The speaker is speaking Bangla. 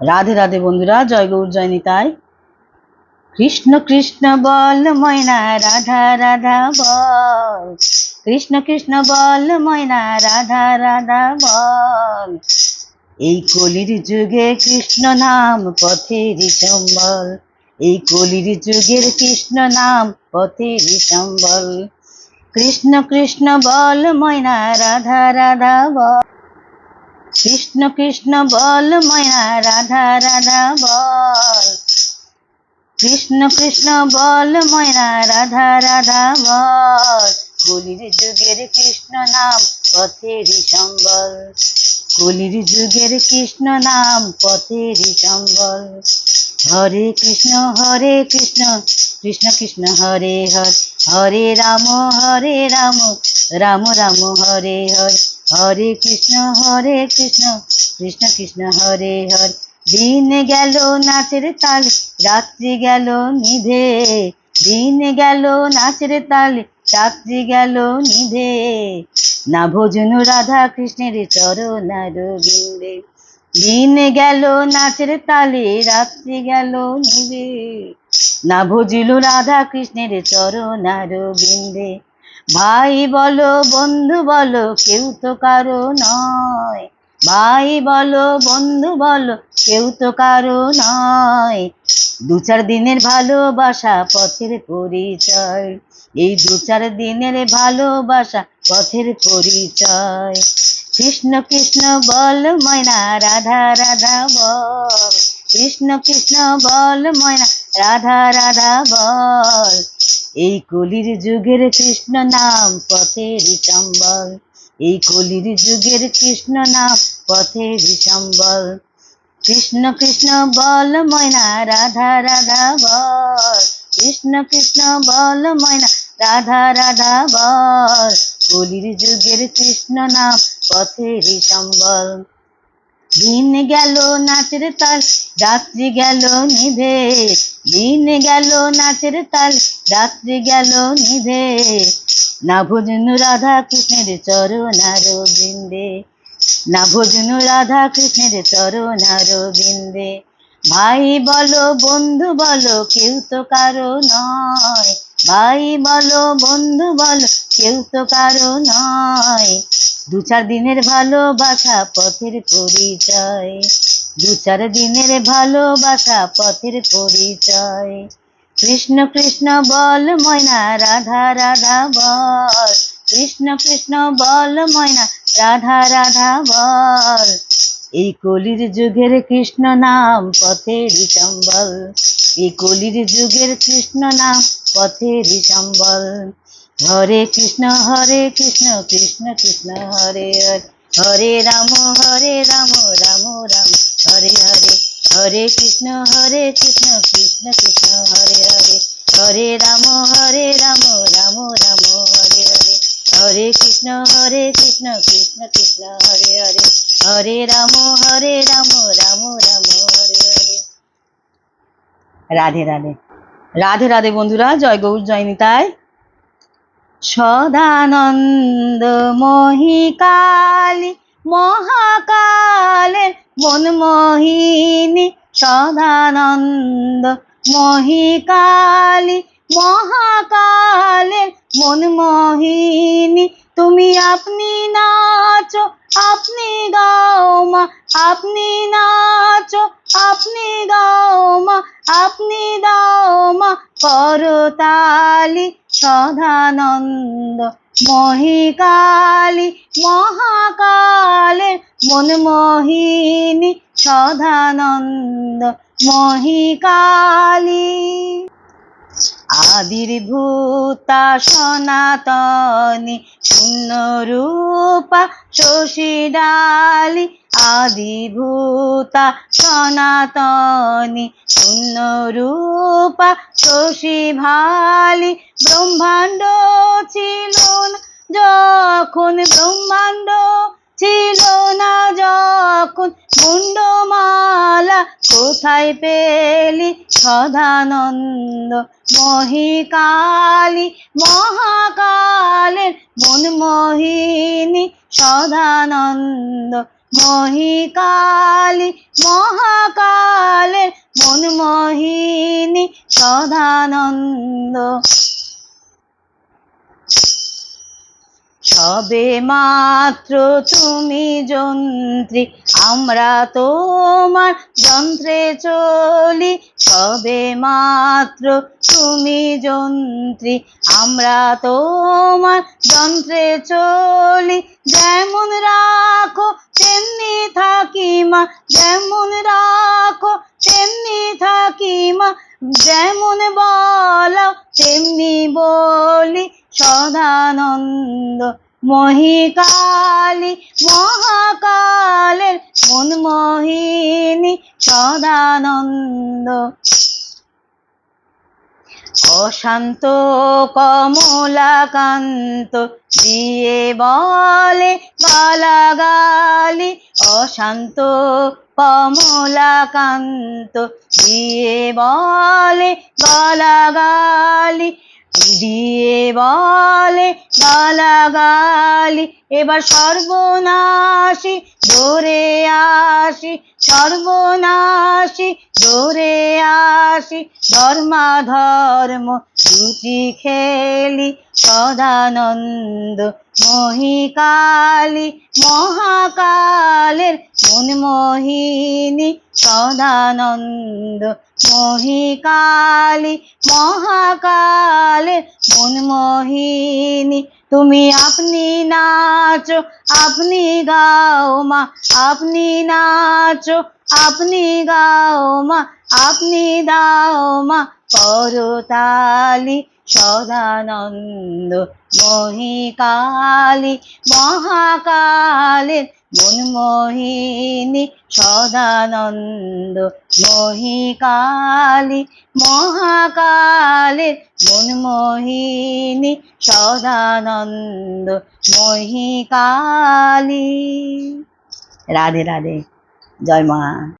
রাধে রাধে বন্ধুরা, জয় গৌর জয় নিতাই। কৃষ্ণ কৃষ্ণ বল ময়না, রাধা রাধা বল। কৃষ্ণ কৃষ্ণ বল ময়না, রাধা রাধা বল। এই কলির যুগে কৃষ্ণ নাম পথের সম্বল। এই কলির যুগের কৃষ্ণ নাম পথের সম্বল। কৃষ্ণ কৃষ্ণ বল ময়না, রাধা রাধা বল। কৃষ্ণ কৃষ্ণ বল ময়না, রাধা রাধা বল। কৃষ্ণ কৃষ্ণ বল ময়না, রাধা রাধা বল। কলির যুগের কৃষ্ণ নাম পথের সম্বল। কলির যুগের কৃষ্ণ নাম পথের সম্বল। হরে কৃষ্ণ কৃষ্ণ কৃষ্ণ হরে হরে। হরে রাম রাম রাম হরে হরে। হরে কৃষ্ণ কৃষ্ণ কৃষ্ণ হরে হরে। দিন গেল নাচের তালে, রাত্রি গেল নিভে। দিন গেল নাচের তালে, রাত্রি গেল নিভে। না ভোজন রাধা কৃষ্ণের চরণার বিন্দে। দিন গেল নাচের তালে, রাত্রি গেল নিভে। না ভজিল রাধা কৃষ্ণের চরণার বিন্দে। ভাই বলো বন্ধু বলো, কেউ তো কারো নয়। ভাই বলো বন্ধু বলো, কেউ তো কারো নয়। দু চার দিনের ভালোবাসা পথের পরিচয়। এই দু চার দিনের ভালোবাসা পথের পরিচয়। কৃষ্ণ কৃষ্ণ বল ময়না, রাধা রাধা বল। কৃষ্ণ কৃষ্ণ বল ময়না, রাধা রাধা বল। এই কলির যুগের কৃষ্ণ নাম পথের সম্বল। এই কলির যুগের কৃষ্ণ নাম পথের সম্বল। কৃষ্ণ কৃষ্ণ বল ময়না, রাধা রাধা বল। কৃষ্ণ কৃষ্ণ বল ময়না, রাধা রাধা বল। কলির যুগের কৃষ্ণ নাম পথের সম্বল। দিন গেল নাচের তাল, রাত্রি গেল নিভে। দিন গেল নাচের তাল, রাত্রি গেল নিভে। না ভজন রাধা কৃষ্ণের চরণার বৃন্দে। না ভজন রাধা কৃষ্ণের চরণার বৃন্দে। ভাই বলো বন্ধু বলো, কেউ তো কারো নয়। ভাই বলো বন্ধু বলো, কেউ তো কারো নয়। দু চার দিনের ভালোবাসা পথের পরিচয়। দু চার দিনের ভালোবাসা পথের পরিচয়। কৃষ্ণ কৃষ্ণ বল ময়না, রাধা রাধা বল। কৃষ্ণ কৃষ্ণ বল ময়না, রাধা রাধা বল। এই কলির যুগের কৃষ্ণ নাম পথের সম্বল। এই কলির যুগের কৃষ্ণ নাম পথের সম্বল। হরে কৃষ্ণ কৃষ্ণ কৃষ্ণ হরে হরে। হরে রাম রাম রাম হরে হরে। হরে কৃষ্ণ কৃষ্ণ কৃষ্ণ হরে হরে। হরে রাম রাম রাম হরে হরে। হরে কৃষ্ণ কৃষ্ণ কৃষ্ণ হরে হরে। হরে রাম রাম রাম হরে হরে। রাধে রাধে। রাধে রাধে বন্ধুরা, জয় গৌর জয় নিতাই। সদানন্দ মহিকালী মহাকালের মনমোহিনী। সদানন্দ মহিকালী মহাকালের মনমোহিনী। তুমি আপনি নাচো আপনি গাও মা, আপনি নাচো আপনি গাও মা, আপনি দাও মা করতালি। সদানন্দ মহিকালী মহাকালের মনমোহিনী। সদানন্দ মহিকালী। আবির্ভূতা সনাতনী শূন্য রূপা শশীডালি। আবির্ভূতা সনাতনী শূন্য রূপা শশীভালি। ব্রহ্মাণ্ড ছিল না যখন, ব্রহ্মাণ্ড ছিল না যখন, মুন্ডমালা কোথায় পেলি। সদানন্দ মহিকালী মহাকালের মনমোহিনী। সদানন্দ মহিকালী মহাকালের মনমোহিনী সদানন্দ। সবে মাত্র তুমি যন্ত্রী, আমরা তোমার যন্ত্রে চলি। সবে মাত্র তুমি যন্ত্রী, আমরা তোমার যন্ত্রে চলি। যেমন রাখো তেমনি থাকি মা, যেমন রাখো তেমনি থাকি মা, যেমন বলো তেমনি বলি। সদানন্দ মহিকালী মহাকালের মনমোহিনী সদানন্দ। অশান্ত কমলাকান্ত দিয়ে বলে গালাগালি। অশান্ত কমলাকান্ত দিয়ে বলে গালাগালি, দিয়ে বলে গালাগালি। এবার সর্বনাশী ধরে আসি, সর্বনাশী ধরে আসি। ধর্মাধর্ম দুটি খেলি। সদানন্দ মহিকালী মহাকালের মনমোহিনী সদানন্দ। মহিকালী মহাকালের মনমোহিনী। তুমি আপনি নাচো আপনি গাও মা, আপনি নাচো আপনি গাও মা, আপনি দাও মা করতালি। সদানন্দ মহিকালী মহাকালের মনমোহিনী সদানন্দ। মহিকালী মহাকালের মনমোহিনী সদানন্দ। মহিকালী। রাধে রাধে, জয় মা।